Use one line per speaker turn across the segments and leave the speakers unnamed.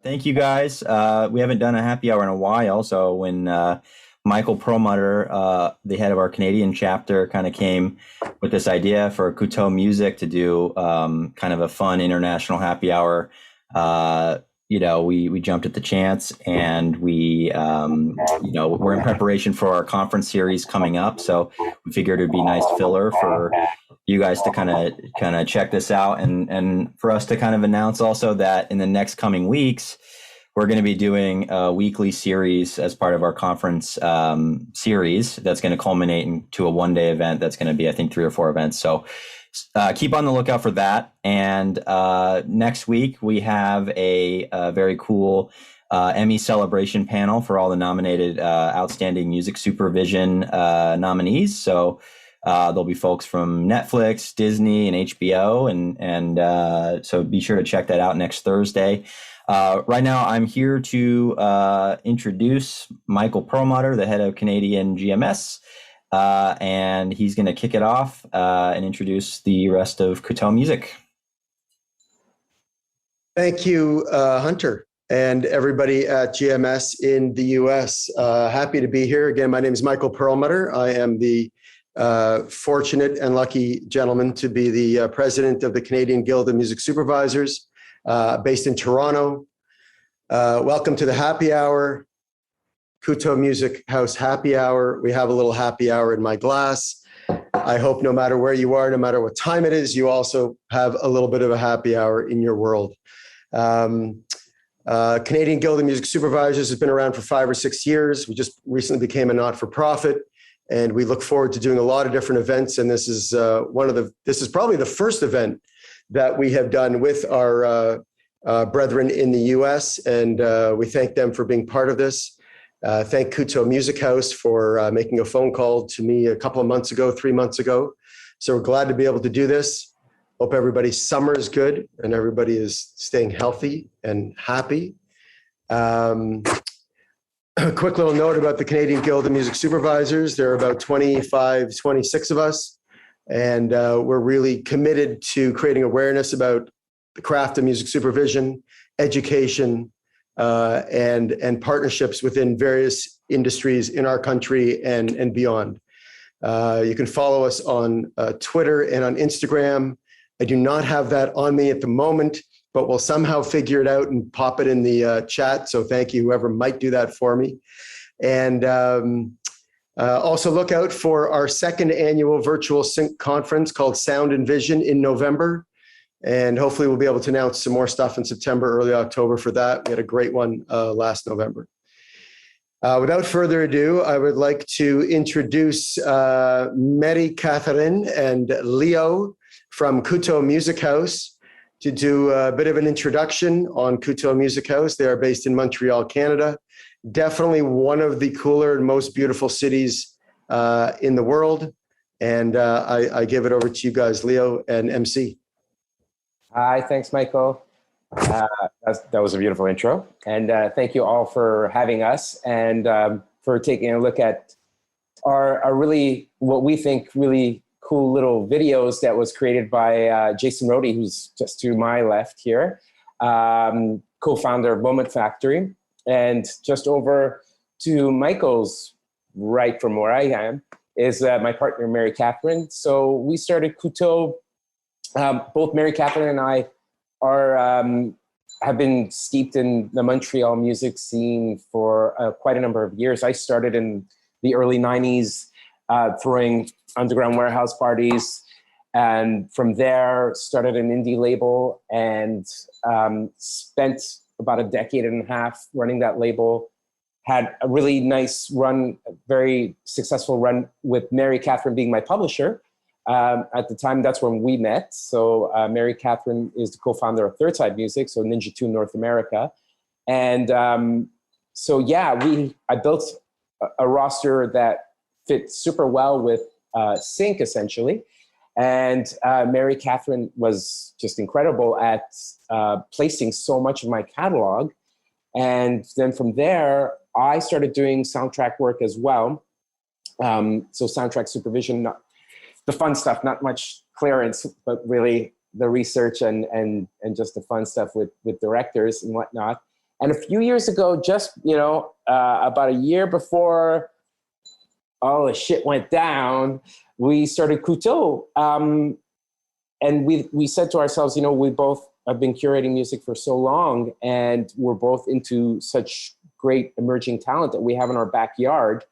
Thank you guys. We haven't done a happy hour in a while, so when Michael Perlmutter, the head of our Canadian chapter, kind of came with this idea for Couteau Music to do kind of a fun international happy hour, we jumped at the chance, and we're in preparation for our conference series coming up. So we figured it'd be nice filler for you guys to kind of check this out, and for us to kind of announce also that in the next coming weeks we're going to be doing a weekly series as part of our conference series that's going to culminate into a one-day event that's going to be, I think, 3 or 4 events. So keep on the lookout for that. And next week we have a very cool Emmy celebration panel for all the nominated Outstanding Music Supervision nominees. So there'll be folks from Netflix, Disney, and HBO, and so be sure to check that out next Thursday. Right now, I'm here to introduce Michael Perlmutter, the head of Canadian GMS, and he's going to kick it off and introduce the rest of Couteau Music.
Thank you, Hunter, and everybody at GMS in the US. Happy to be here. Again, my name is Michael Perlmutter. I am the fortunate and lucky gentleman to be the president of the Canadian Guild of Music Supervisors, based in Toronto. Welcome to the happy hour, Couteau Music House happy hour. We have a little happy hour in my glass. I hope no matter where you are, no matter what time it is, you also have a little bit of a happy hour in your world. Canadian Guild of Music Supervisors has been around for 5 or 6 years. We just recently became a not-for-profit, and we look forward to doing a lot of different events. And this is this is probably the first event that we have done with our brethren in the US, and we thank them for being part of this. Thank Couteau Music House for making a phone call to me a couple of months ago, 3 months ago. So we're glad to be able to do this. Hope everybody's summer is good and everybody is staying healthy and happy. A quick little note about the Canadian Guild of Music Supervisors. There are about 25, 26 of us, and we're really committed to creating awareness about the craft of music supervision, education, and partnerships within various industries in our country and beyond. You can follow us on Twitter and on Instagram. I do not have that on me at the moment, but we'll somehow figure it out and pop it in the chat. So thank you, whoever might do that for me. And also look out for our second annual virtual sync conference called Sound and Vision in November. And hopefully we'll be able to announce some more stuff in September, early October for that. We had a great one last November. Without further ado, I would like to introduce Mary Catherine and Leo from Couteau Music House to do a bit of an introduction on Couteau Music House. They are based in Montreal, Canada. Definitely one of the cooler and most beautiful cities in the world. And I give it over to you guys, Leo and MC.
Hi, thanks, Michael. That was a beautiful intro. And thank you all for having us and for taking a look at our really, what we think really cool little videos that was created by Jason Rohde, who's just to my left here, co-founder of Moment Factory. And just over to Michael's right from where I am is my partner, Mary Catherine. So we started Couteau. Both Mary Catherine and I have been steeped in the Montreal music scene for quite a number of years. I started in the early 90s throwing underground warehouse parties, and from there started an indie label and spent about a decade and a half running that label. Had a really nice run, very successful run with Mary Catherine being my publisher. At the time, that's when we met. So Mary Catherine is the co-founder of Third Side Music, so Ninja Tune North America. And so yeah, I built a roster that fit super well with Sync, essentially. And Mary Catherine was just incredible at placing so much of my catalog. And then from there, I started doing soundtrack work as well. So soundtrack supervision, the fun stuff, not much clearance, but really the research and just the fun stuff with directors and whatnot. And a few years ago, just, about a year before all the shit went down, we started Couteau. And we said to ourselves, we both have been curating music for so long, and we're both into such great emerging talent that we have in our backyard,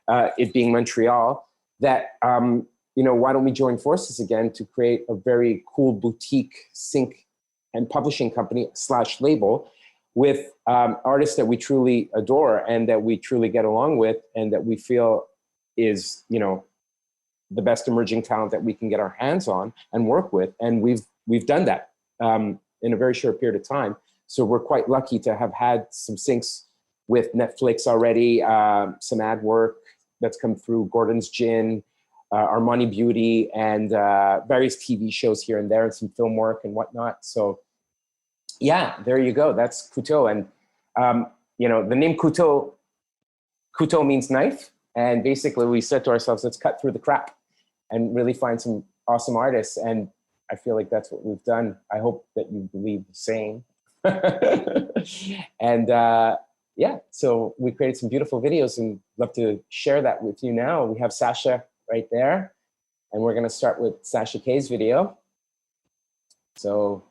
it being Montreal, that, why don't we join forces again to create a very cool boutique sync and publishing company / label with artists that we truly adore and that we truly get along with and that we feel is, the best emerging talent that we can get our hands on and work with. And we've done that in a very short period of time. So we're quite lucky to have had some syncs with Netflix already, some ad work that's come through Gordon's Gin, Armani Beauty, and various TV shows here and there, and some film work and whatnot. So yeah, there you go. That's Couteau. And, the name Couteau means knife. And basically we said to ourselves, let's cut through the crap and really find some awesome artists. And I feel like that's what we've done. I hope that you believe the same. And so we created some beautiful videos and love to share that with you now. We have Sasha right there, and we're gonna start with Sasha K's video. So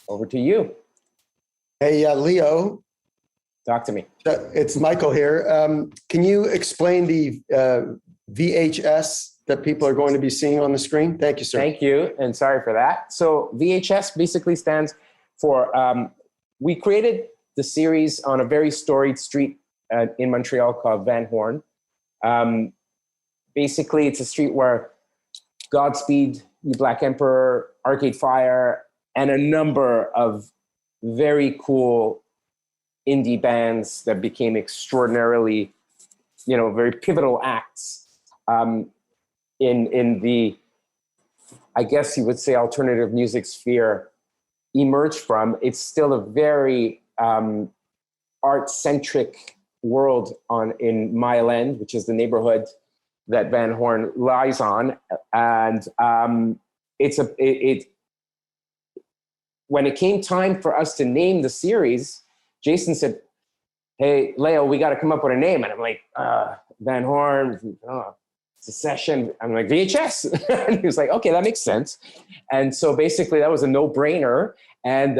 over to you.
Hey, Leo.
Talk to me.
It's Michael here. Can you explain the VHS that people are going to be seeing on the screen? Thank you, sir.
Thank you, and sorry for that. So VHS basically stands for, we created the series on a very storied street in Montreal called Van Horn. Basically, it's a street where Godspeed, You Black Emperor, Arcade Fire, and a number of very cool indie bands that became extraordinarily, very pivotal acts in the, I guess you would say, alternative music sphere emerged from. It's still a very art-centric world in Mile End, which is the neighborhood that Van Horn lies on. And when it came time for us to name the series, Jason said, hey, Leo, we got to come up with a name. And I'm like, Van Horn, it's a session. I'm like, VHS. And he was like, okay, that makes sense. And so basically that was a no-brainer. And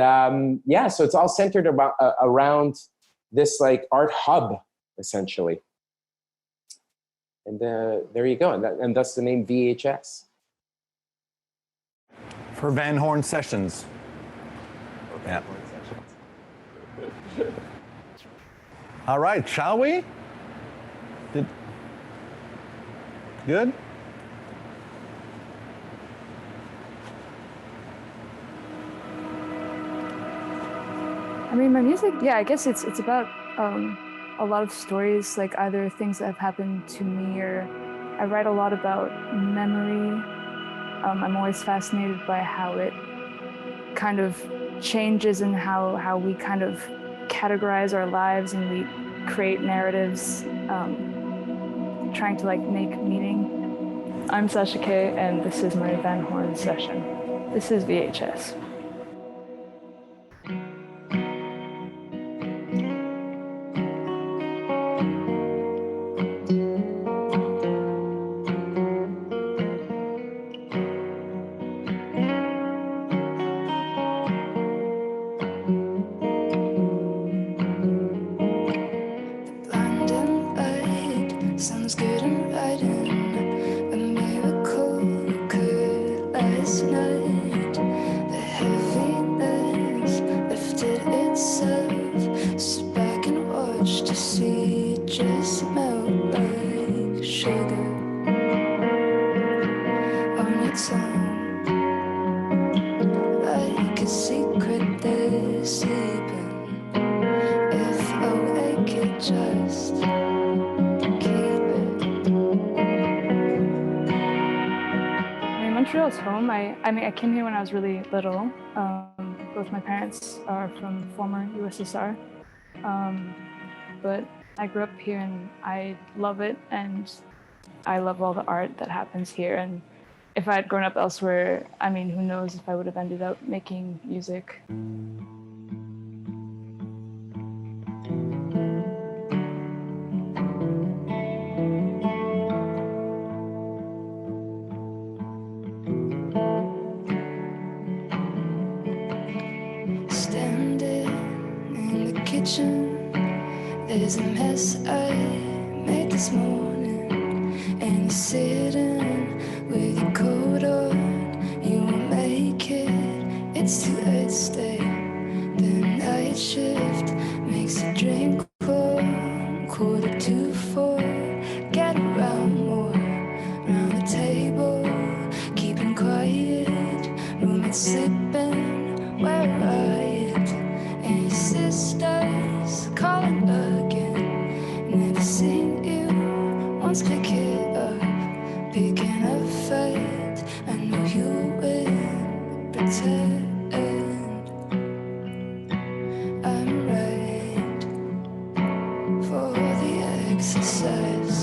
so it's all centered around this like art hub, essentially. And there you go. And that's the name VHS.
For Van Horn Sessions. Yeah. All right, shall we? Good?
I mean, my music, I guess it's about a lot of stories, like either things that have happened to me, or I write a lot about memory. I'm always fascinated by how it kind of changes and how we kind of categorize our lives and we create narratives, trying to like make meaning. I'm Sasha K, and this is my Van Horn session. This is VHS. Montreal's home. I came here when I was really little. Both my parents are from former USSR, but I grew up here and I love it, and I love all the art that happens here. And if I had grown up elsewhere, I mean, who knows if I would have ended up making music.
kitchen. There's a mess I made this morning, and you're sitting with your coat on. You won't make it, it's too late to stay. The night shift makes you drink warm. 3:45, get around more. Round the table, keeping quiet. Roommates sleeping, we're riot. And your sister's calling again. Never seen you, once pick it up. Picking a fight, I know you will pretend. I'm right for the exercise.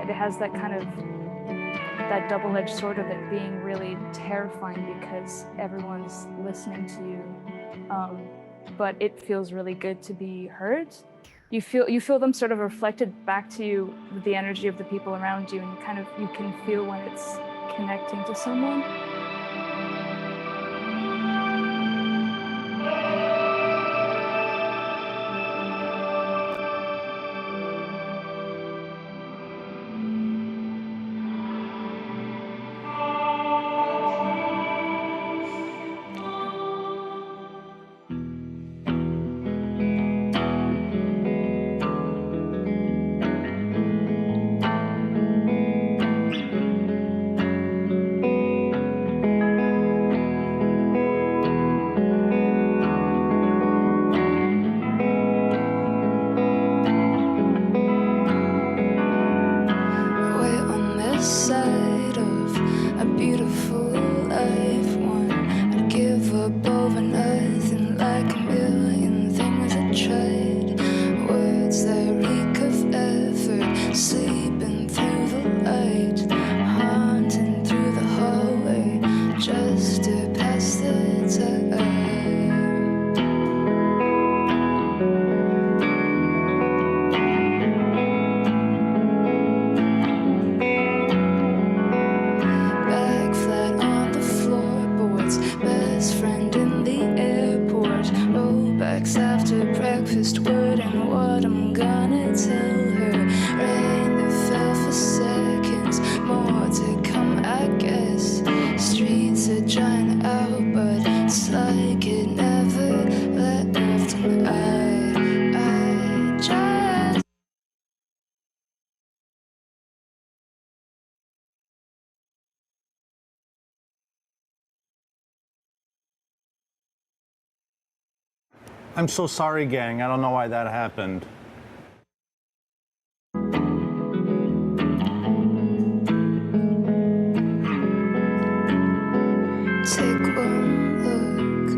It has that kind of that double-edged sword of it being really terrifying because everyone's listening to you, but it feels really good to be heard. You feel them sort of reflected back to you with the energy of the people around you, and you can feel when it's connecting to someone.
I'm so sorry, gang. I don't know why that happened.
Take one look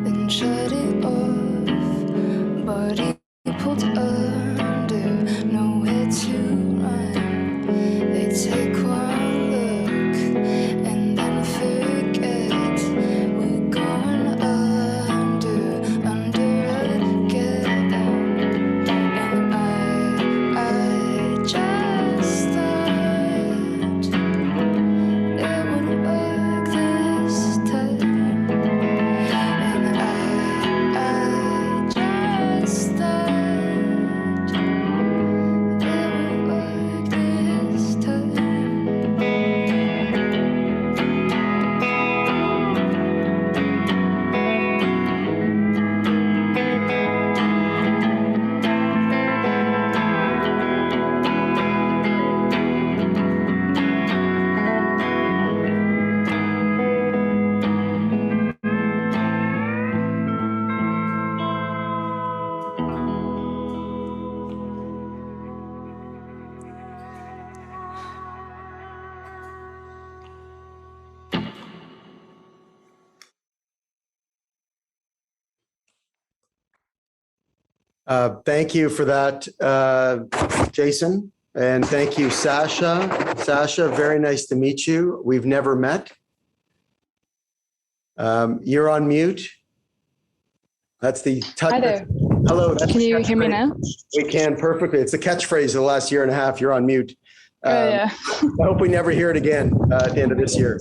and shut it off. Body pulled under, nowhere to run. They take one look and then forget. We're going under again. And I just thought it would work this time.
Thank you for that, Jason. And thank you, Sasha. Sasha, very nice to meet you. We've never met. You're on mute. That's the touch.
Hi there.
Hello.
Can you hear me now?
We can perfectly. It's the catchphrase of the last year and a half. You're on mute.
Yeah.
I hope we never hear it again at the end of this year.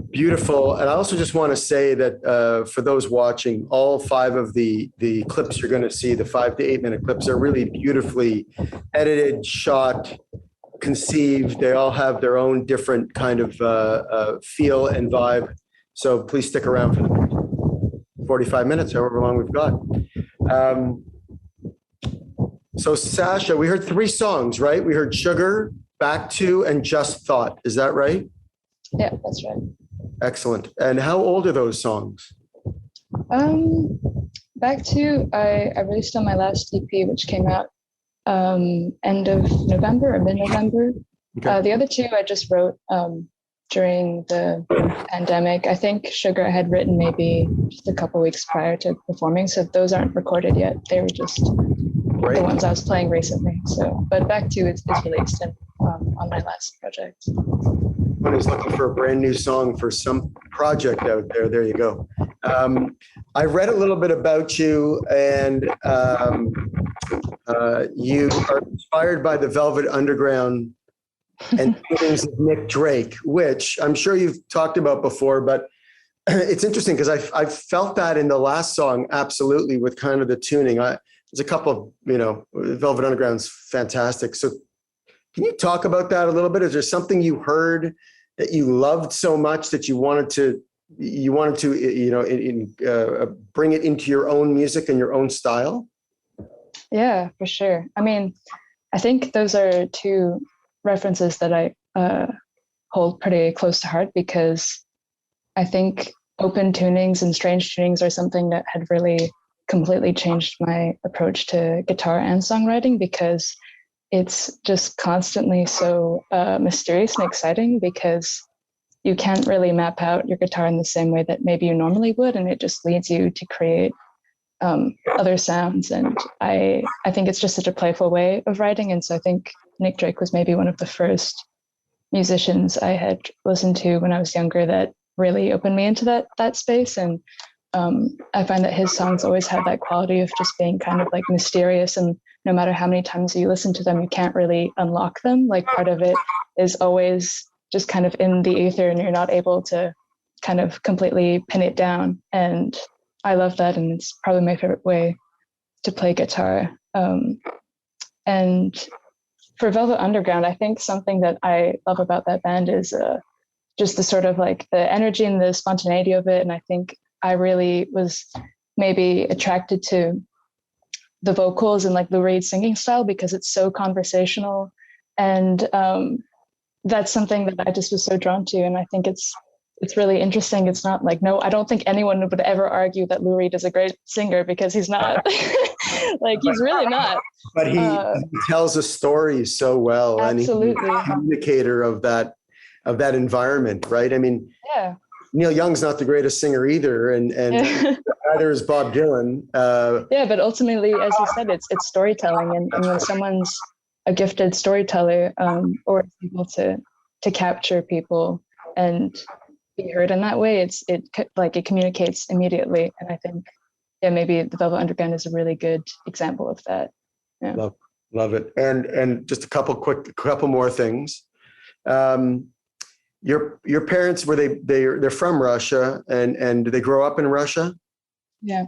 Beautiful. And I also just want to say that for those watching, all 5 of the clips you're going to see, the 5 to 8 minute clips, are really beautifully edited, shot, conceived. They all have their own different kind of feel and vibe. So please stick around for the 45 minutes, however long we've got. So Sasha, we heard 3 songs, right? We heard Sugar, Back To, and Just Thought. Is that right?
Yeah, that's right.
Excellent. And how old are those songs?
Back To, I released on my last EP, which came out end of November or mid-November.
Okay.
The other 2 I just wrote during the pandemic. I think Sugar I had written maybe just a couple weeks prior to performing, so those aren't recorded yet. They were just the ones I was playing recently. So, but Back To is released on my last project.
One is looking for a brand new song for some project out there. There you go. I read a little bit about you, and you are inspired by the Velvet Underground and things of Nick Drake, which I'm sure you've talked about before, but it's interesting because I felt that in the last song, absolutely, with kind of the tuning. There's a couple of, Velvet Underground's fantastic. So can you talk about that a little bit? Is there something you heard that you loved so much that you wanted to bring it into your own music and your own style?
Yeah, for sure. I mean, I think those are 2 references that I hold pretty close to heart, because I think open tunings and strange tunings are something that had really completely changed my approach to guitar and songwriting, because it's just constantly so mysterious and exciting, because you can't really map out your guitar in the same way that maybe you normally would, and it just leads you to create other sounds. And I think it's just such a playful way of writing. And so I think Nick Drake was maybe one of the first musicians I had listened to when I was younger that really opened me into that space. And I find that his songs always have that quality of just being kind of like mysterious, and no matter how many times you listen to them, you can't really unlock them. Like, part of it is always just kind of in the ether, and you're not able to kind of completely pin it down. And I love that, and it's probably my favorite way to play guitar. And for Velvet Underground, I think something that I love about that band is just the sort of like the energy and the spontaneity of it. And I think I really was maybe attracted to the vocals and like Lou Reed's singing style, because it's so conversational. And that's something that I just was so drawn to. And I think it's really interesting. It's not like, no, I don't think anyone would ever argue that Lou Reed is a great singer, because he's not. Like, he's really not.
But he tells a story so well.
Absolutely.
And he's a communicator of that environment, right? I mean,
Yeah.
Neil Young's not the greatest singer either, and neither is Bob Dylan.
Yeah, but ultimately, as you said, it's storytelling, and when someone's a gifted storyteller, or is able to capture people and be heard in that way, it communicates immediately. And I think, yeah, maybe the Velvet Underground is a really good example of that. Yeah.
Love it. And just a couple more things. Your parents, they're from Russia, and did they grow up in Russia?
Yeah.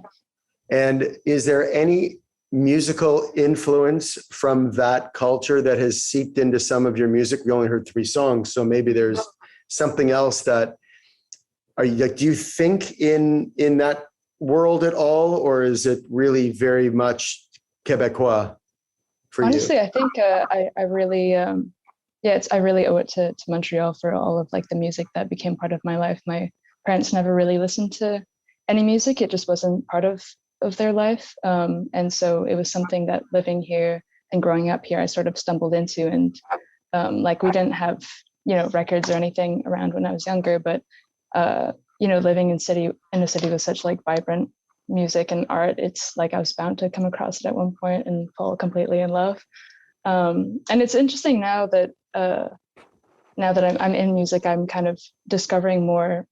And is there any musical influence from that culture that has seeped into some of your music? We only heard 3 songs, so maybe there's something else that do you think in that world at all, or is it really very much Quebecois for
Honestly,
you?
I think I really I really owe it to Montreal for all of like the music that became part of my life. My parents never really listened to any music. It just wasn't part of their life. And so it was something that living here and growing up here, I sort of stumbled into. And we didn't have, records or anything around when I was younger, but living in a city with such like vibrant music and art, it's like I was bound to come across it at one point and fall completely in love. And it's interesting now that I'm in music, I'm kind of discovering more,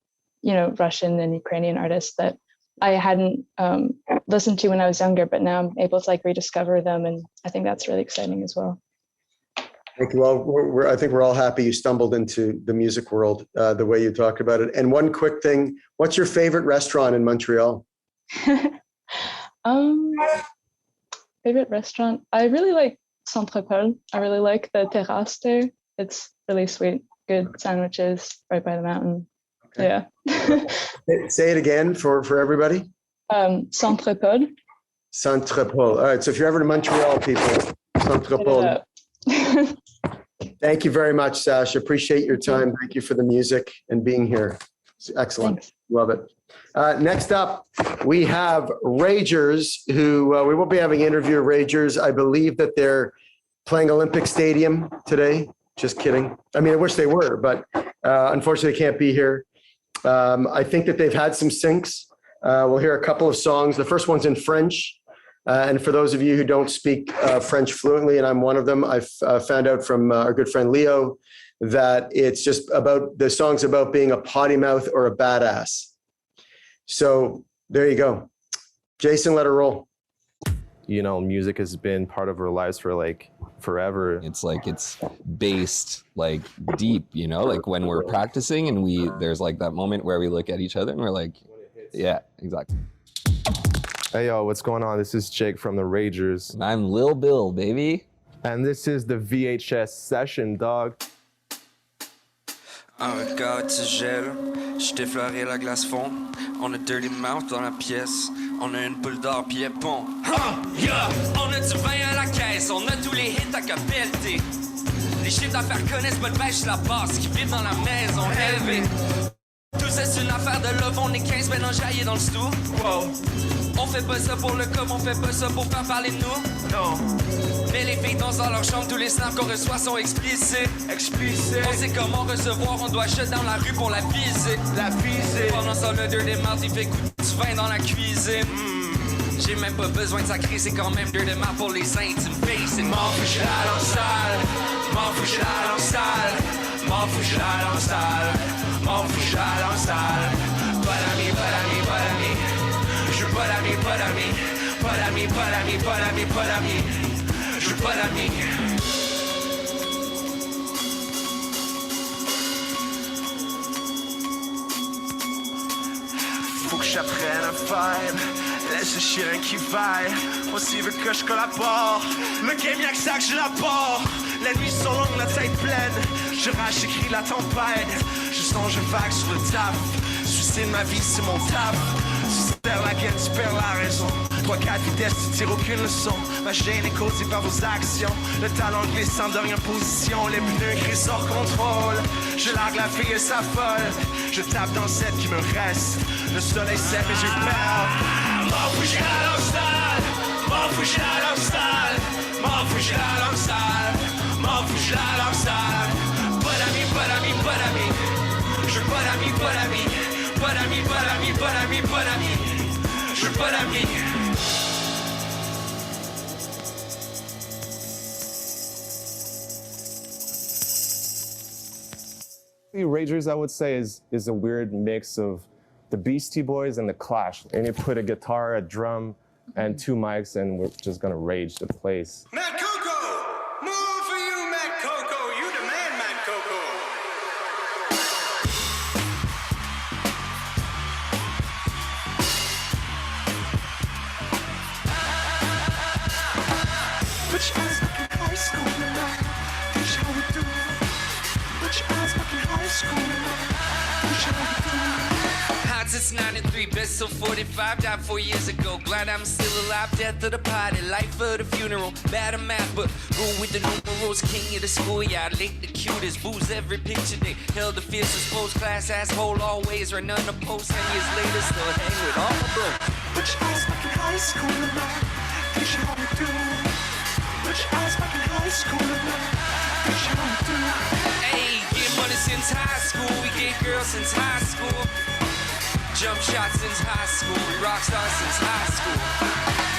Russian and Ukrainian artists that I hadn't listened to when I was younger, but now I'm able to like rediscover them, and I think that's really exciting as well.
Thank you. Well, I think we're all happy you stumbled into the music world the way you talked about it. And one quick thing, what's your favorite restaurant in Montreal?
Favorite restaurant? I really like Centre Paul. I really like the terrace there. It's really sweet. Good sandwiches right by the mountain. Okay. Yeah.
Say it again for everybody.
Centre Paul.
Centre Paul. All right. So if you're ever in Montreal, people, Centre Paul. Thank you very much, Sasha. Appreciate your time. Thank you for the music and being here. It's excellent.
Thanks.
Love it. Next up, we have Ragers, who we won't be having an interview of Ragers. I believe that they're playing Olympic Stadium today. Just kidding. I mean, I wish they were, but unfortunately, they can't be here. I think that they've had some syncs. We'll hear a couple of songs. The first one's in French. And for those of you who don't speak French fluently, and I'm one of them, I've found out from our good friend Leo that it's just about, the song's about being a potty mouth or a badass. So there you go. Jason, let her roll.
Music has been part of our lives for like forever.
It's like it's based like deep, like when we're practicing and there's like that moment where we look at each other and we're like, yeah, exactly.
Hey, yo, what's going on? This is Jake from the Ragers.
And I'm Lil Bill, baby.
And this is the VHS session, dog.
Un regard te gèle, je t'effleurais la glace fond. On a dirty mouth dans la pièce, on a une boule d'or pied pont. Yeah! On a du vin à la caisse, on a tous les hits à capelleté. Les chiffres d'affaires connaissent pas de pêche, la base qui vivent dans la maison élevée. Tout ça c'est une affaire de love, on est 15 ménagés dans le stew. Wow! On fait pas ça pour le com, on fait pas ça pour faire parler de nous. Non. Mais les filles dansent dans leur chambre, tous les snaps qu'on reçoit sont explicites. On sait comment recevoir, on doit shut dans la rue pour la viser. Pendant ça, le dirty mouth, il fait coup du vin dans la cuisine. J'ai même pas besoin de sacrer, c'est quand même dirty mouth pour les seins, tu me payes, c'est m'en fous, j'suis là dans le sale. M'en fous, j'suis là dans le sale. M'en fous, j'suis là dans le sale. M'en fous, j'suis là dans le sale. Pas d'amis, pas d'amis, pas d'amis. Je veux pas d'amis, pas d'amis. Pas d'amis, pas d'amis, pas d'amis, pas d'amis. Je veux pas d'amis. Faut que j'apprenne à vibe. Laisse le chien qui vaille. Aussi veut que je collabore. Le game y'a que ça que je l'apporte. Les nuits sont longues, la tête pleine. Je rage, j'écris la tempête. Je songe vague sur le taf. Suicide ma vie, c'est mon taf. Tu perds la gueule, tu perds la raison. 3-4 vitesses, tu tires aucune leçon. Ma gêne est causée par vos actions. Le talent glissant de rien position. Les pneus crient hors contrôle. Je largue la fille et sa folle. Je tape dans celle qui me reste. Le soleil sait mais j'ai peur. M'en fous, j'ai la langue sale. M'en fous, j'ai la langue sale. M'en fous, j'ai la langue sale. M'en fous, j'ai la langue sale. Pas d'amis, pas d'amis, pas d'amis. Je veux pas d'amis, pas d'amis. Pas d'amis, pas d'amis, pas d'amis, pas d'amis. Je veux pas d'amis.
Ragers, I would say, is a weird mix of the Beastie Boys and the Clash. And you put a guitar, a drum, and 2 mics, and we're just gonna rage the place.
Matt Coco! More for you, Matt Coco! You the man, Matt Coco! Put your eyes back in high school tonight. Teach how we do. Put your eyes back in high school tonight. Teach how we do. Hot since 93, best till 45, died 4 years ago. Glad I'm still alive, death of the party, life of the funeral. Bad at math, but rule with the numerals. King of the schoolyard, late the cutest. Booze every picture day. Held the fiercest post-class asshole always. Ran none of post 10 years later, still hang with all my bros. Put your eyes back in high school tonight. Teach how we do. Put your eyes back in high school tonight. Teach how we do. Hey, get money since high school. We get girls since high school. Jump shots since high school, rock stars since high school.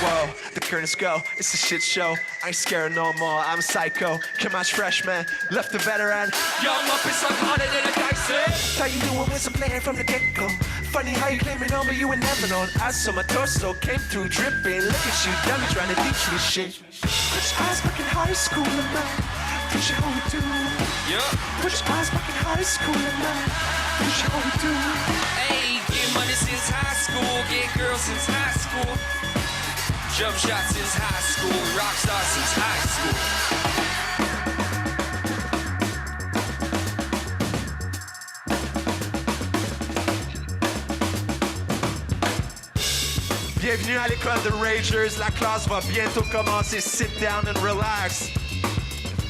Whoa, the curtains go, it's a shit show. I ain't scared no more, I'm a psycho. Come out freshman, left the veteran.
Young up is like harder than a dice.
Thought you knew I was a player from the get-go. Funny how you claim it on, but you were never known. I saw my torso came through dripping. Look at you, dummy, trying to teach me shit. Put your eyes back in high school, man. Teach you how we do.
Yeah.
Put your eyes back in high school, man. Teach you how we do.
Hey, get money since high school, get girls since high school. Jump shots since high school, rock stars since high school.
Bienvenue à l'école de Ragers. La classe va bientôt commencer. Sit down and relax.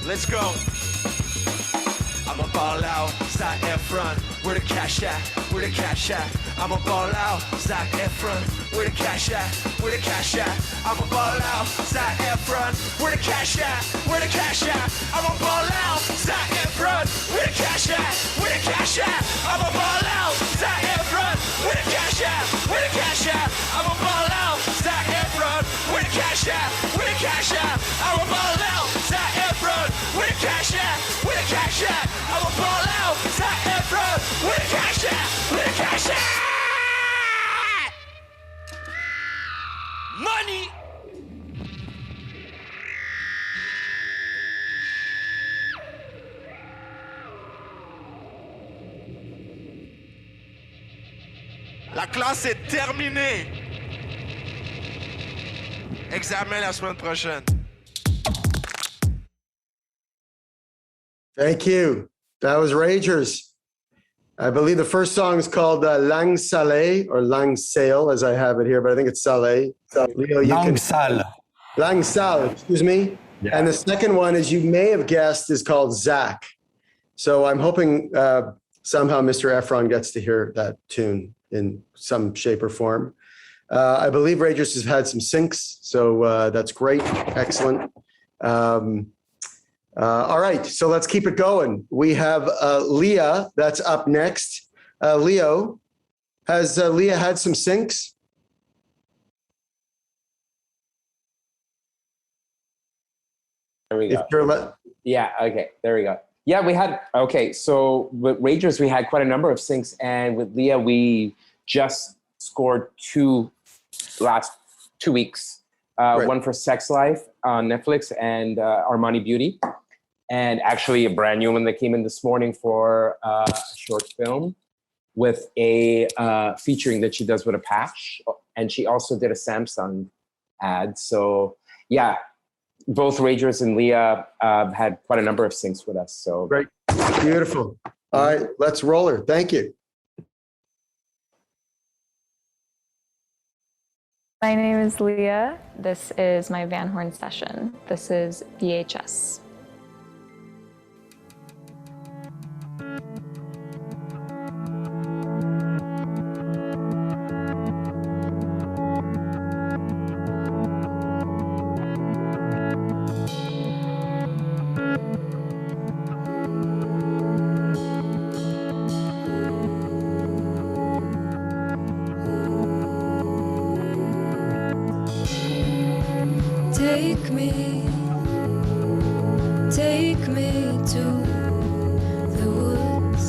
Let's go. I'ma ball out, Zac Efron. Where the cash at? Where the cash at? I'ma ball out, Zac Efron. Where the cash at? Where the cash at? I'ma ball out, Zac Efron. Where the cash at? Where the cash at? I'ma ball out, Zac Efron. Where the cash at? Where the cash at? I'ma ball out, Zac Efron. Where the cash at? Where the cash at? I'ma ball out, Zac Efron. Where the cash at? Where the cash at? I'ma ball out, Zac Efron. Where the cash at? Where the cash at? I'ma ball out, Zac Efron. Where the cash at? Where the cash at?
Money!
La classe est terminée. Examen la semaine prochaine.
Thank you. That was Ragers. I believe the first song is called Lang Salé or Lang Sale, as I have it here, but I think it's Salé. Leo, you
Lang
can.
Sal.
Lang Sal, excuse me.
Yeah.
And the second one, as you may have guessed, is called Zac. So I'm hoping somehow Mr. Efron gets to hear that tune in some shape or form. I believe Ragers has had some syncs, so that's great. Excellent. All right, so let's keep it going. We have Leah that's up next. Leo, has Leah had some syncs?
There we
If
go.
you're
Yeah, okay, there we go. Yeah, we had, okay, so with Ragers, we had quite a number of syncs, and with Leah, we just scored last 2 weeks.
Right.
One for Sex Life on Netflix and Armani Beauty. And actually a brand new one that came in this morning for a short film with a featuring that she does with a patch. And she also did a Samsung ad. So yeah, both Ragers and Leah had quite a number of syncs with us. So
Great. Beautiful. All right, let's roll her. Thank you.
My name is Leah. This is my Van Horn session. This is VHS.
Take me to the woods.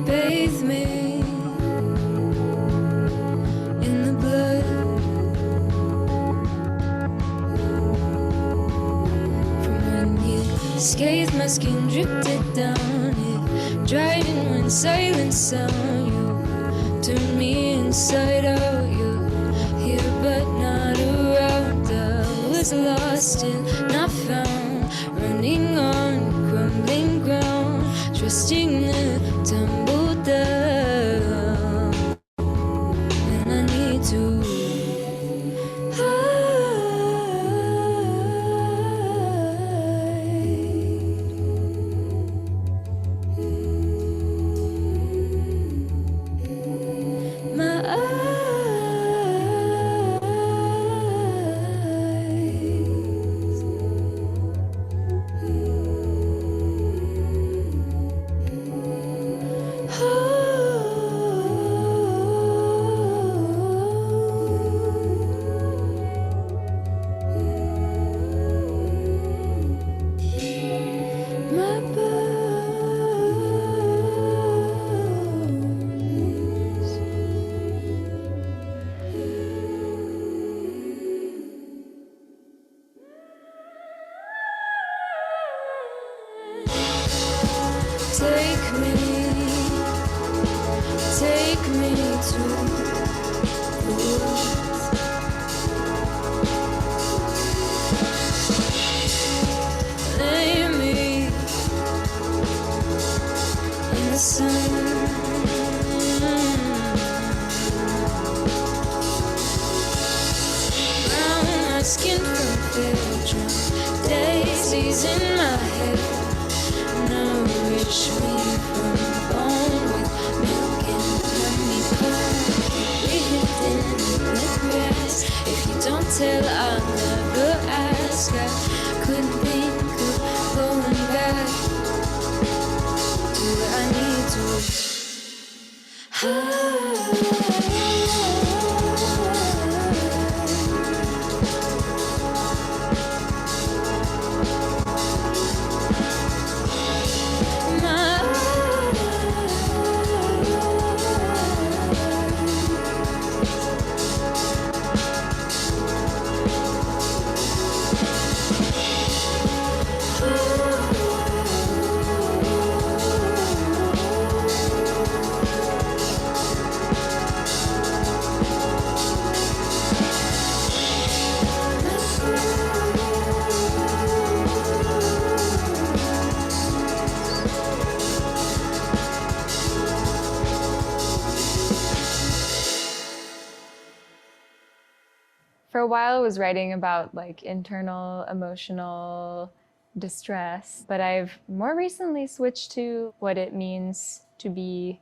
Bathe me in the blood from when you scathed my skin, dripped it down, it dried in one silent sound. You turned me inside out. You're here but not around. I was lost and not found, running on crumbling ground, trusting the tumble down. And I need to my eyes. Lay me in the sun. Brown my skin from children, daisies in my hair. Nourish me from bone with milk and honey pie. We hidden in the grass. If you don't tell, I'll never ask. I couldn't think of going back. Do I need to?
For a while, I was writing about like internal emotional distress, but I've more recently switched to what it means to be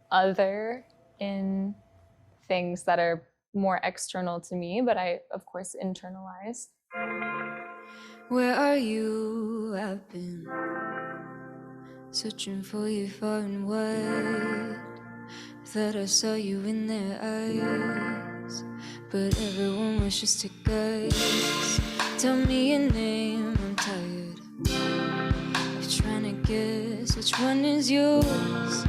other in things that are more external to me, but I, of course, internalize.
Where are you? I've been searching for you far and wide. Thought I saw you in their eyes, but everyone was just a guise. Tell me your name, I'm tired of trying to guess which one is yours.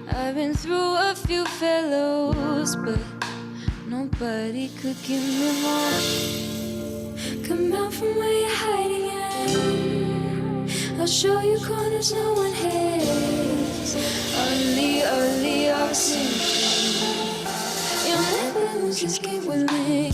I've been through a few fellows, but nobody could give me more. Come out from where you're hiding at. I'll show you corners no one has. Early, I'll sing. You'll never lose this game with me.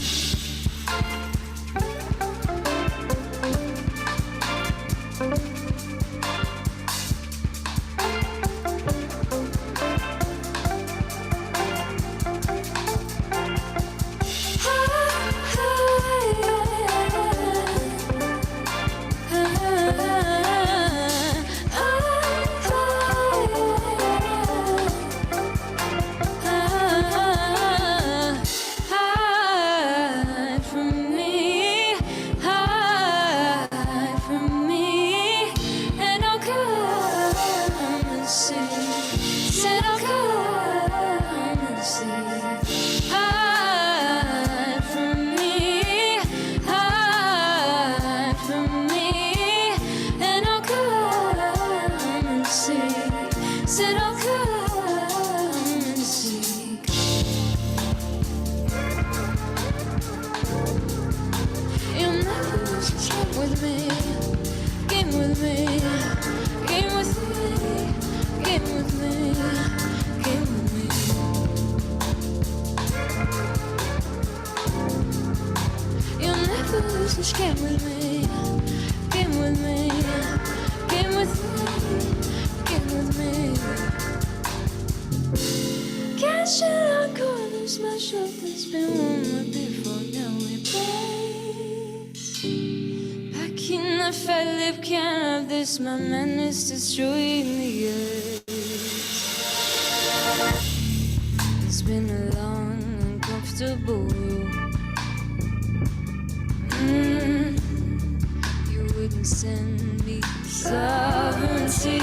My man is destroying the earth. It's been a long, uncomfortable road. You wouldn't send me sovereignty.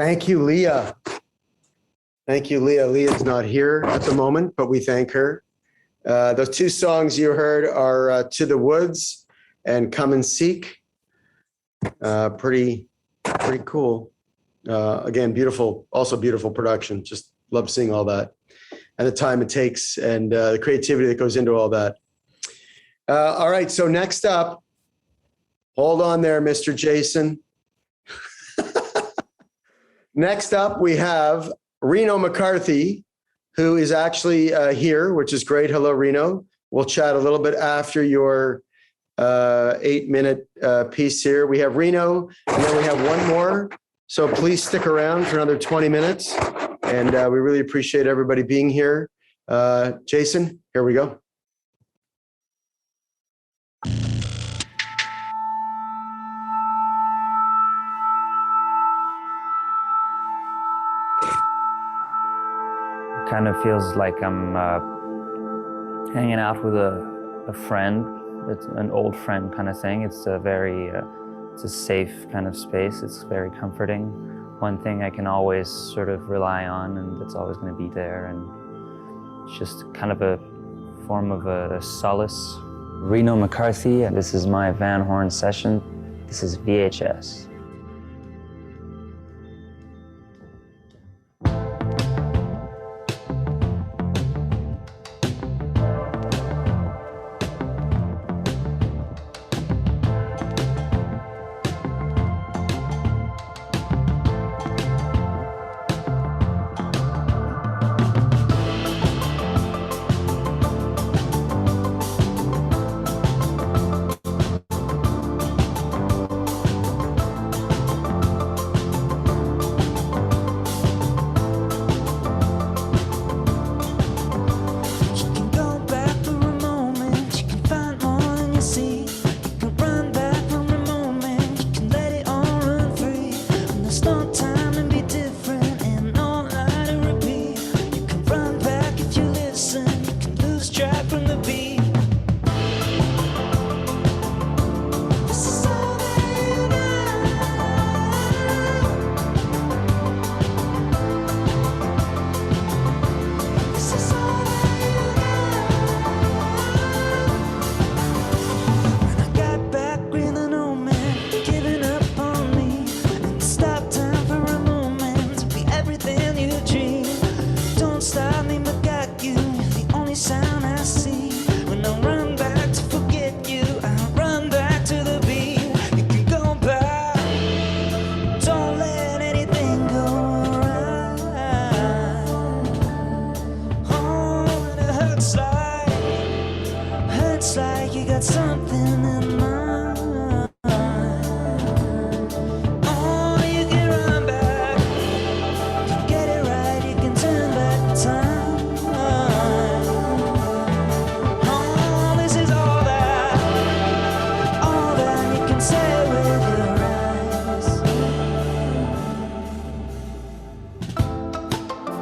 Thank you, Leah. Thank you, Leah. Leah's not here at the moment, but we thank her. Those two songs you heard are To the Woods and Come and Seek. Pretty cool. Again, beautiful, also beautiful production. Just love seeing all that and the time it takes and the creativity that goes into all that. All right, so next up, hold on there, Mr. Jason. Next up, we have Reno McCarthy, who is actually here, which is great. Hello, Reno. We'll chat a little bit after your 8-minute piece here. We have Reno, and then we have one more. So please stick around for another 20 minutes. And we really appreciate everybody being here. Jason, here we go.
Kind of feels like I'm hanging out with a friend. It's an old friend kind of thing. It's a very, it's a safe kind of space. It's very comforting. One thing I can always sort of rely on, and it's always going to be there. And it's just kind of a form of a solace. Reno McCarthy, and this is my Van Horn session. This is VHS.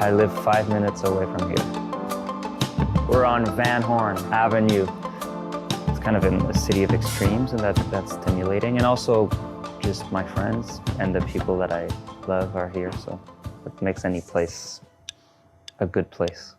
I live 5 minutes away from here. We're on Van Horn Avenue. It's kind of in the city of extremes, and that's stimulating. And also, just my friends and the people that I love are here, so it makes any place a good place.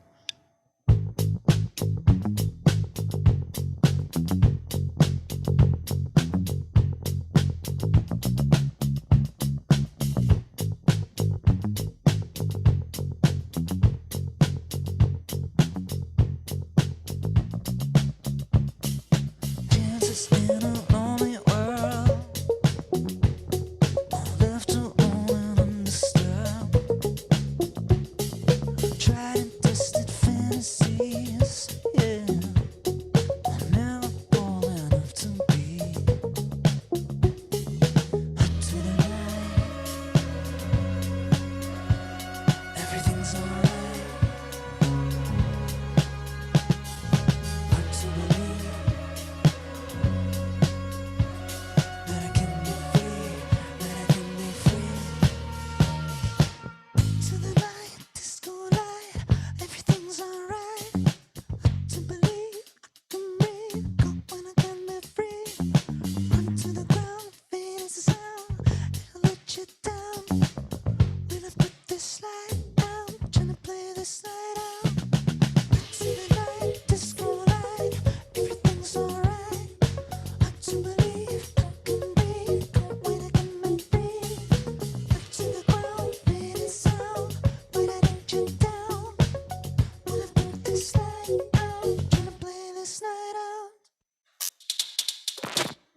Try to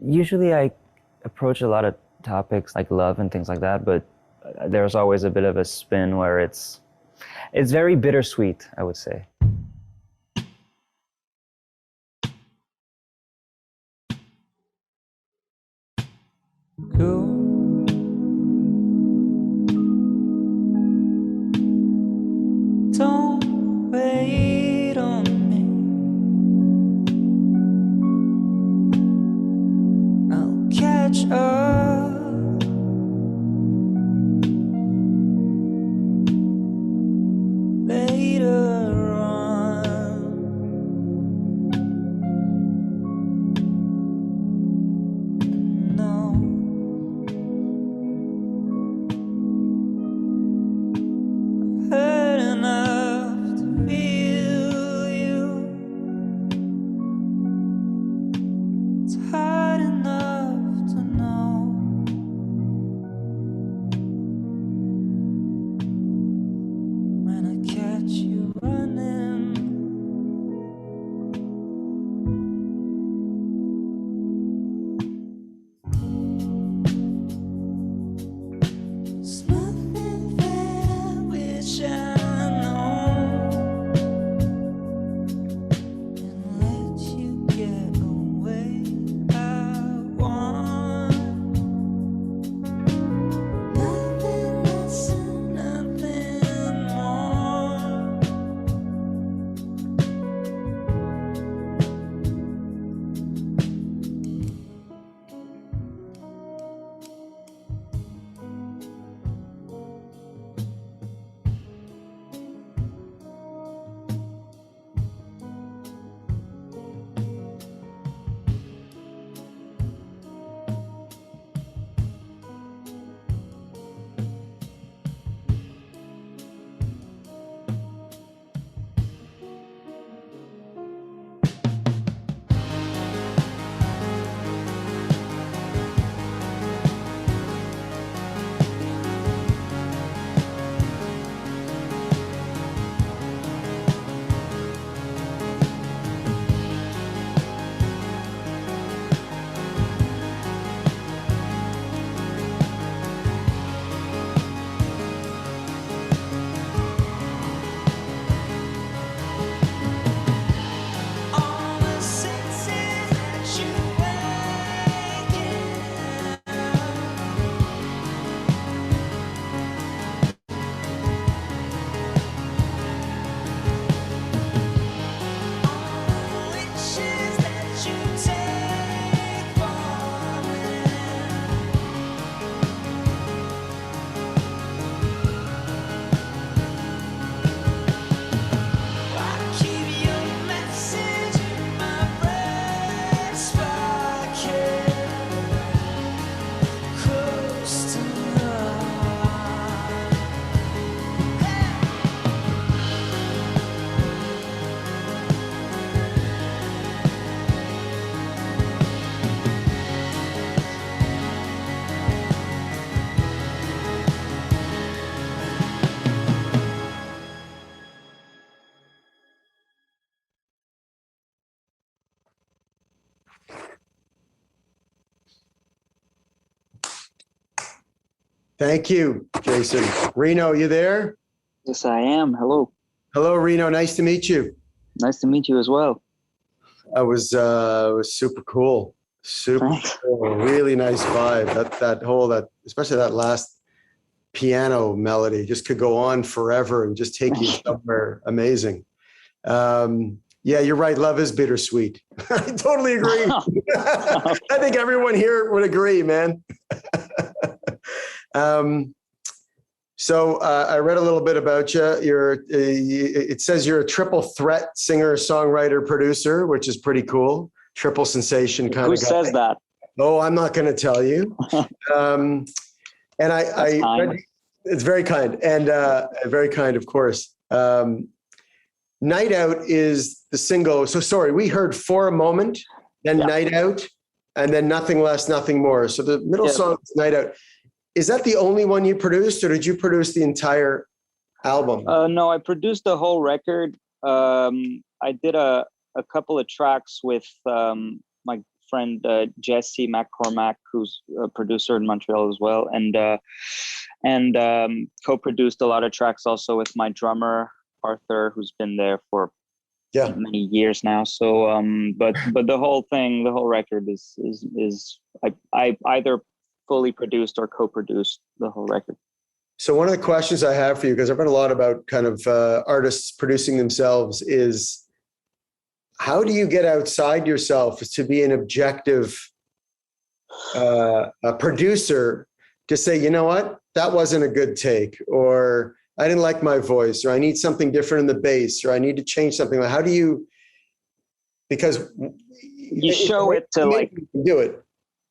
Usually I approach a lot of topics like love and things like that, but there's always a bit of a spin where it's very bittersweet, I would say.
Go. Don't wait on me. I'll catch up. Later on. No. Heard enough to feel you. It's hard enough to know when I catch you running. There's nothing that I wish I know and let you get away. I want nothing less and nothing more. All the senses that you awaken. All the wishes that you take from I keep your message in my breast pocket, close to love.
Thank you, Jason. Reno, you there?
Yes, I am. Hello.
Hello, Reno. Nice to meet you.
Nice to meet you as well.
It was super cool. Super
Thanks.
cool. Really nice vibe. That especially that last piano melody just could go on forever and just take you somewhere amazing. Yeah, you're right. Love is bittersweet. I totally agree. I think everyone here would agree, man. So I read a little bit about you. It says you're a triple threat singer, songwriter, producer, which is pretty cool. Triple sensation kind
Who
of guy.
says that?
Oh, I'm not going to tell you. And I read, it's very kind and very kind, of course. Night Out is the single. So sorry, we heard For a Moment, then Night Out, and then Nothing Less, Nothing More. So the middle song is Night Out. Is that the only one you produced, or did you produce the entire album?
No, I produced the whole record. I did a couple of tracks with my friend Jesse McCormack, who's a producer in Montreal as well, and co-produced a lot of tracks also with my drummer Arthur, who's been there for many years now. So, but the whole thing, the whole record is I either fully produced or co-produced the whole record.
So one of the questions I have for you, because I've read a lot about kind of artists producing themselves, is how do you get outside yourself to be an objective a producer to say, you know what, that wasn't a good take, or I didn't like my voice, or I need something different in the bass, or I need to change something. How do you, because
you show it to like,
do it.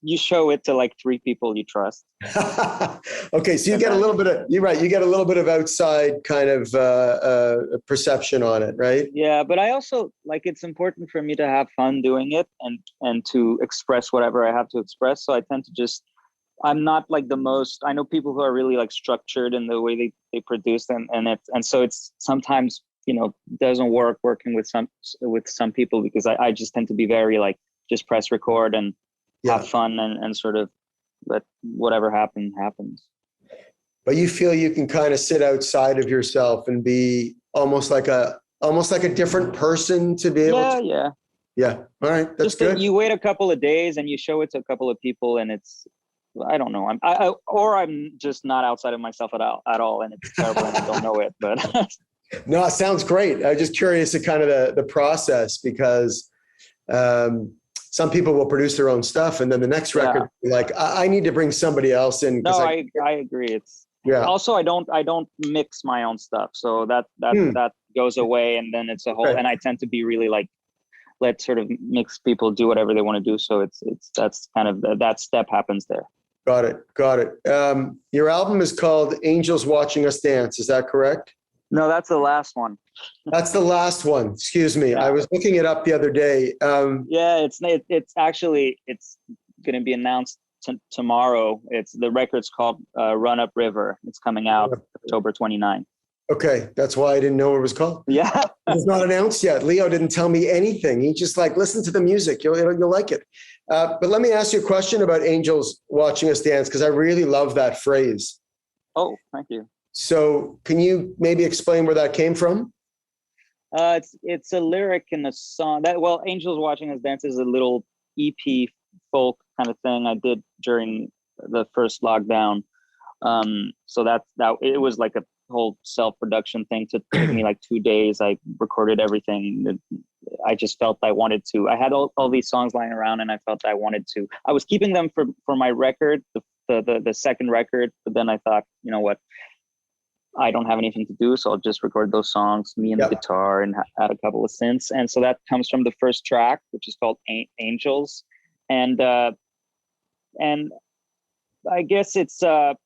You show it to like 3 people you trust.
Okay, so you get a little bit of, you're right, you get a little bit of outside kind of perception on it, right?
Yeah, but I also, like, it's important for me to have fun doing it and to express whatever I have to express. So I tend to just, I'm not like the most, I know people who are really like structured in the way they produce, and so it's sometimes, you know, doesn't work working with some people, because I just tend to be very like, just press record and have fun and sort of let whatever happens.
But you feel you can kind of sit outside of yourself and be almost like a different person to be able to. Yeah. All right. That's
just
good.
You wait a couple of days and you show it to a couple of people, and it's, I don't know. I'm just not outside of myself at all. And it's terrible and I don't know it, but.
No, it sounds great. I'm just curious at kind of the process, because, some people will produce their own stuff, and then the next record, like, I need to bring somebody else in.
No, I agree. It's also, I don't mix my own stuff. So that goes away, and then it's a whole, and I tend to be really like, let sort of mix people do whatever they want to do. So that's kind of, that step happens there.
Got it. Your album is called Angels Watching Us Dance. Is that correct?
No, that's the last one.
That's the last one. Excuse me. I was looking it up the other day.
It's actually going to be announced tomorrow. The record's called Run Up River. It's coming out October 29th.
Okay, that's why I didn't know what it was called.
Yeah,
it's not announced yet. Leo didn't tell me anything. He just like, listen to the music. You'll like it. But let me ask you a question about Angels Watching Us Dance, because I really love that phrase.
Oh, thank you.
So can you maybe explain where that came from?
It's a lyric in a song Angels Watching Us Dance is a little EP folk kind of thing I did during the first lockdown. So that it was like a whole self-production thing. To take me like 2 days. I recorded everything. I just felt I wanted to. I had all these songs lying around, and I felt I wanted to. I was keeping them for my record, the second record, but then I thought, you know what? I don't have anything to do, so I'll just record those songs, me and the guitar, and add a couple of synths. And so that comes from the first track, which is called Angels. And I guess it's that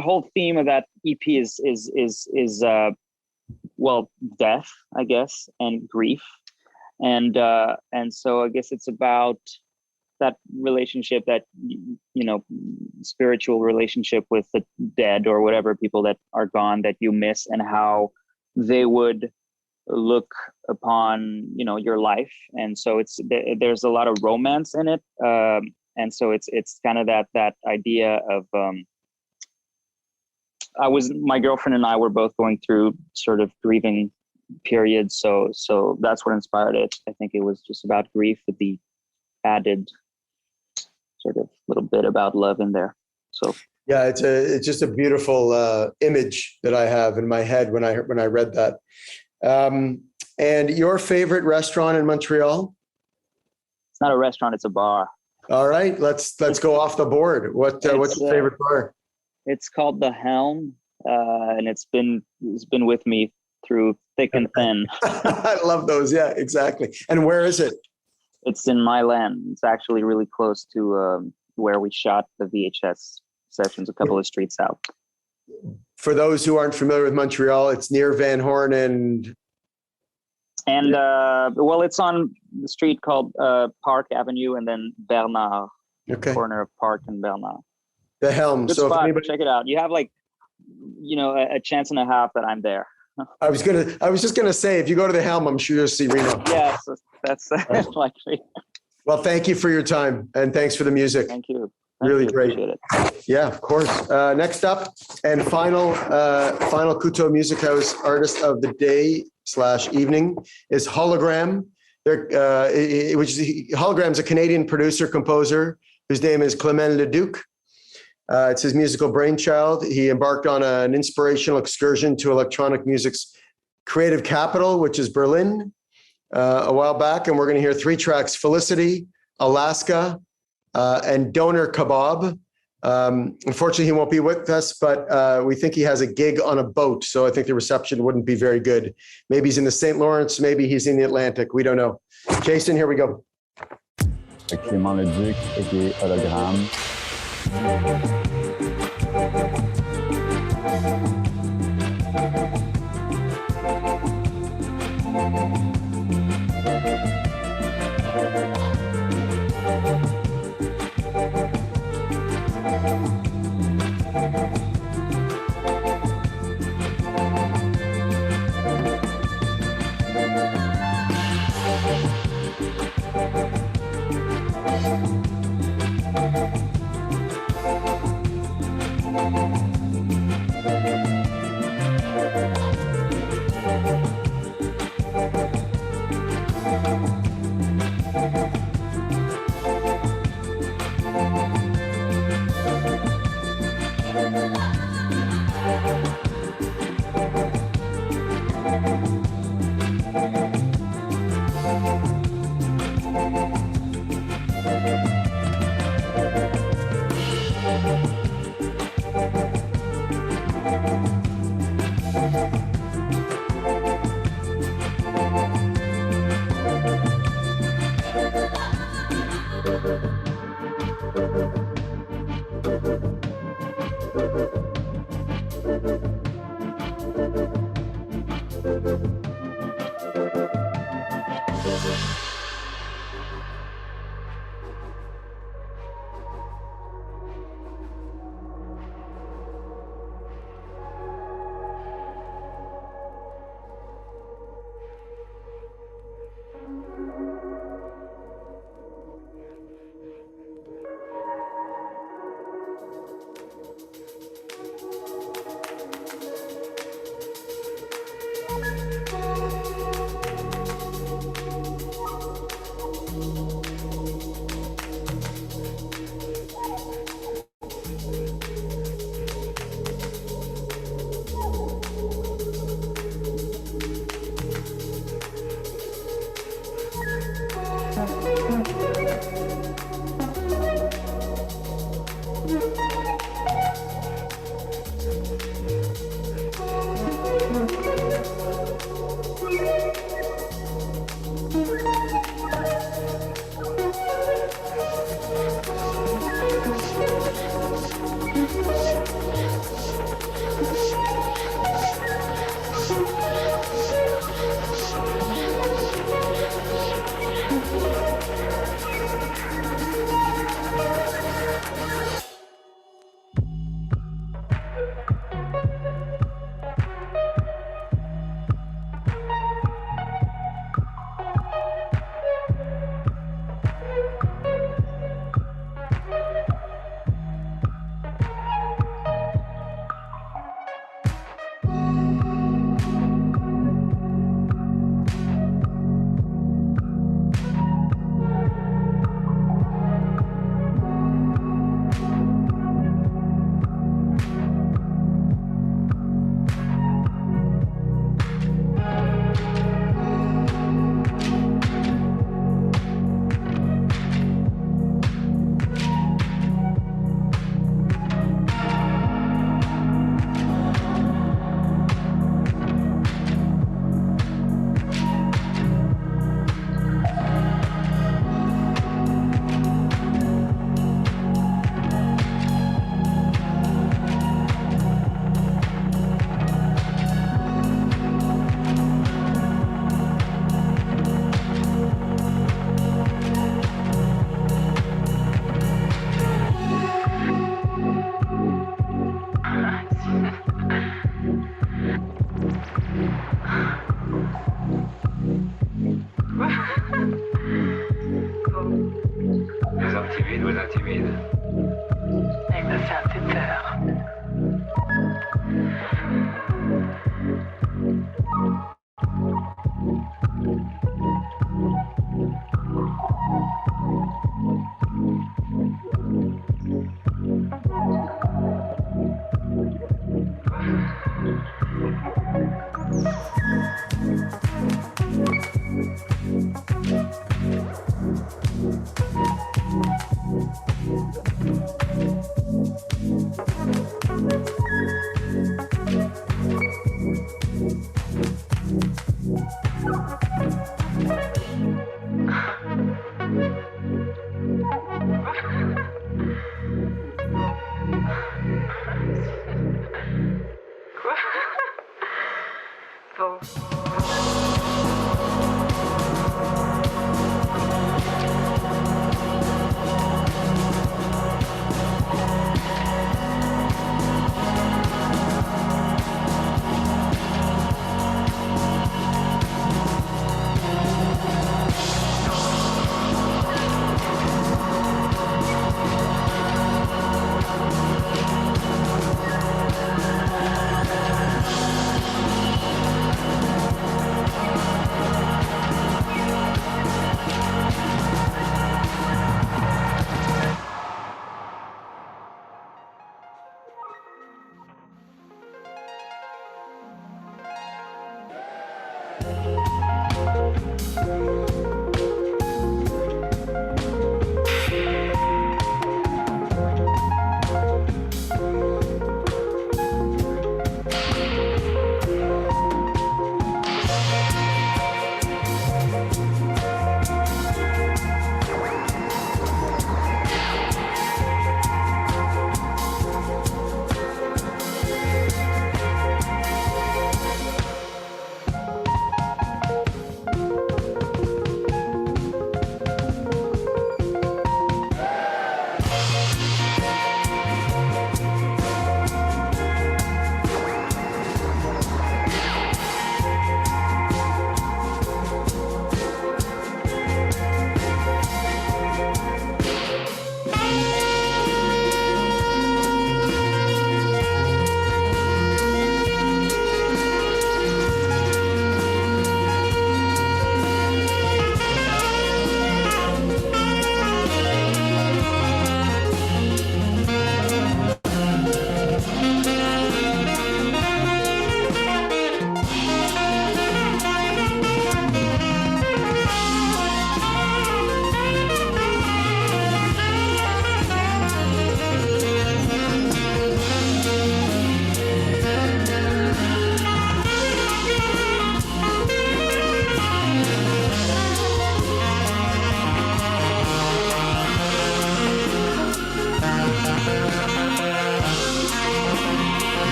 whole theme of that EP is death, I guess, and grief. And so I guess it's about that relationship, that, you know, spiritual relationship with the dead or whatever, people that are gone that you miss, and how they would look upon, you know, your life. And so there's a lot of romance in it. And so it's kind of that idea of, my girlfriend and I were both going through sort of grieving periods. So that's what inspired it. I think it was just about grief with the added sort of little bit about love in there. So
yeah, it's just a beautiful image that I have in my head when I read that. And your favorite restaurant in Montreal?
It's not a restaurant; it's a bar.
All right, let's go off the board. What's your favorite bar?
It's called The Helm, and it's been with me through thick and thin.
I love those. Yeah, exactly. And where is it?
It's in Milan. It's actually really close to where we shot the VHS sessions, a couple of streets out.
For those who aren't familiar with Montreal, it's near Van Horn and
it's on the street called Park Avenue, and then Bernard, corner of Park and Bernard.
The Helm.
Good spot. Check it out. You have like, you know, a chance and a half that I'm there.
I was just gonna say, if you go to the Helm, I'm sure you'll see Reno.
Yes, that's likely.
Well, thank you for your time and thanks for the music.
Thank you.
Really great.
Appreciate it.
Yeah, of course. Next up and final Couteau Music House artist of the day / evening is Hologramme. Hologramme's a Canadian producer, composer, whose name is Clement Leduc. It's his musical brainchild. He embarked on an inspirational excursion to electronic music's creative capital, which is Berlin, a while back. And we're going to hear 3 tracks: Felicity, Alaska, and Donor Kebab. Unfortunately, he won't be with us, but we think he has a gig on a boat. So I think the reception wouldn't be very good. Maybe he's in the St. Lawrence, maybe he's in the Atlantic. We don't know. Jason, here we go.
Clément Leduc, aka Hologramme.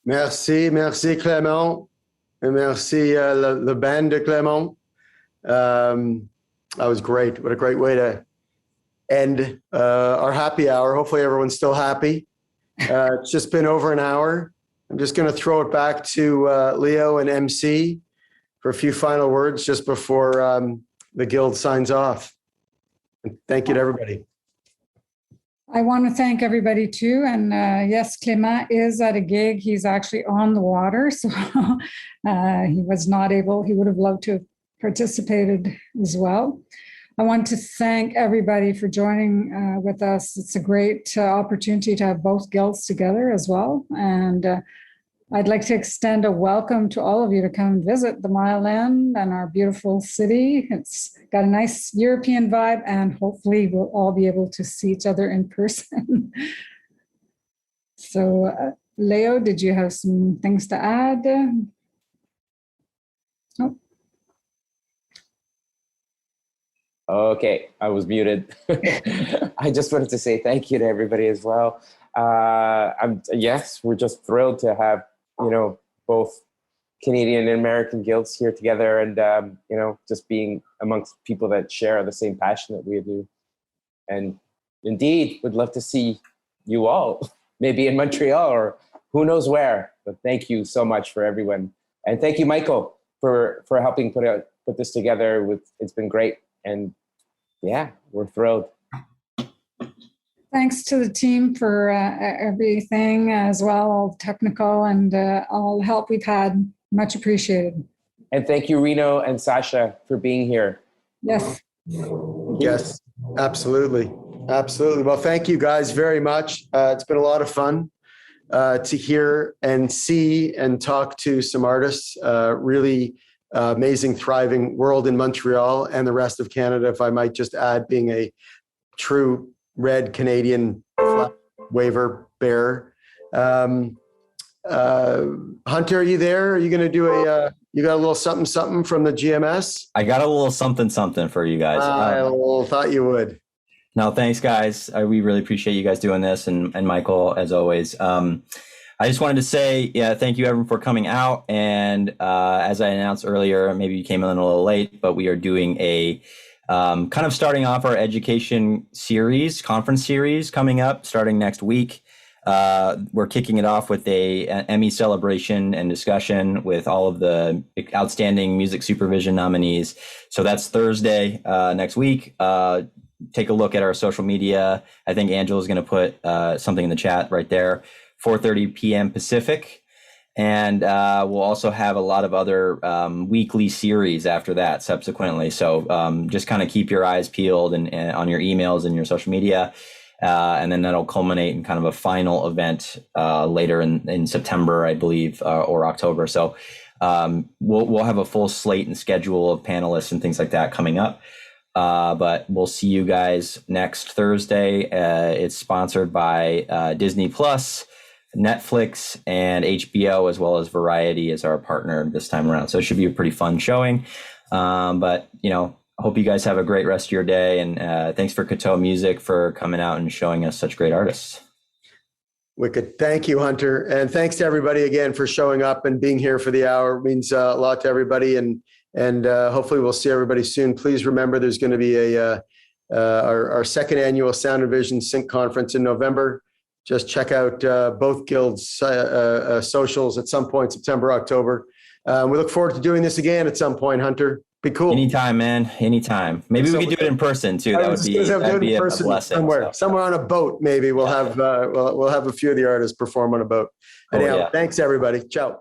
Merci, merci Clément. And merci the band de Clément. That was great. What a great way to end our happy hour. Hopefully everyone's still happy. It's just been over an hour. I'm just going to throw it back to Leo and MC for a few final words just before the guild signs off. And thank you to everybody.
I want to thank everybody too. And yes, Clément is at a gig. He's actually on the water. So he was not able, he would have loved to have participated as well. I want to thank everybody for joining with us. It's a great opportunity to have both guilds together as well. And I'd like to extend a welcome to all of you to come and visit the Mile End and our beautiful city. It's got a nice European vibe, and hopefully we'll all be able to see each other in person. So, Leo, did you have some things to add? Oh.
Okay, I was muted. I just wanted to say thank you to everybody as well. Yes, we're just thrilled to have, both Canadian and American guilds here together, and just being amongst people that share the same passion that we do. And indeed, would love to see you all, maybe in Montreal or who knows where. But thank you so much for everyone, and thank you, Michael, for helping put this together. It's been great, and yeah, we're thrilled.
Thanks to the team for everything as well, all technical and all the help we've had. Much appreciated.
And thank you, Reno and Sasha, for being here.
Yes.
Yes, absolutely. Absolutely. Well, thank you guys very much. It's been a lot of fun to hear and see and talk to some artists. Really amazing, thriving world in Montreal and the rest of Canada, if I might just add, being a true red Canadian flag waiver bearer. Hunter, are you there? Are you going to do you got a little something from the GMS?
I got a little something for you guys.
I thought you would.
No, thanks, guys. We really appreciate you guys doing this, and Michael, as always. I just wanted to say, thank you, everyone, for coming out. And as I announced earlier, maybe you came in a little late, but we are doing a kind of starting off our education series, conference series coming up starting next week. We're kicking it off with a Emmy celebration and discussion with all of the outstanding music supervision nominees. So that's Thursday next week. Take a look at our social media. I think Angela's going to put something in the chat right there. 4:30 p.m. Pacific. And we'll also have a lot of other weekly series after that subsequently. So just kind of keep your eyes peeled and on your emails and your social media. And then that'll culminate in kind of a final event later in September, I believe, or October. So we'll have a full slate and schedule of panelists and things like that coming up. But we'll see you guys next Thursday. It's sponsored by Disney Plus, Netflix, and HBO, as well as Variety as our partner this time around. So it should be a pretty fun showing. But, I hope you guys have a great rest of your day. And thanks for Couteau Music for coming out and showing us such great artists.
Wicked. Thank you, Hunter. And thanks to everybody again for showing up and being here for the hour. It means a lot to everybody. And hopefully we'll see everybody soon. Please remember there's going to be our second annual Sound and Vision Sync Conference in November. Just check out both guilds' socials at some point, September, October. We look forward to doing this again at some point, Hunter. Be cool.
Anytime, man. Anytime. Maybe we could do it in person too. That'd be a blessing.
Somewhere on a boat. Maybe we'll have a few of the artists perform on a boat. Anyhow, thanks everybody. Ciao.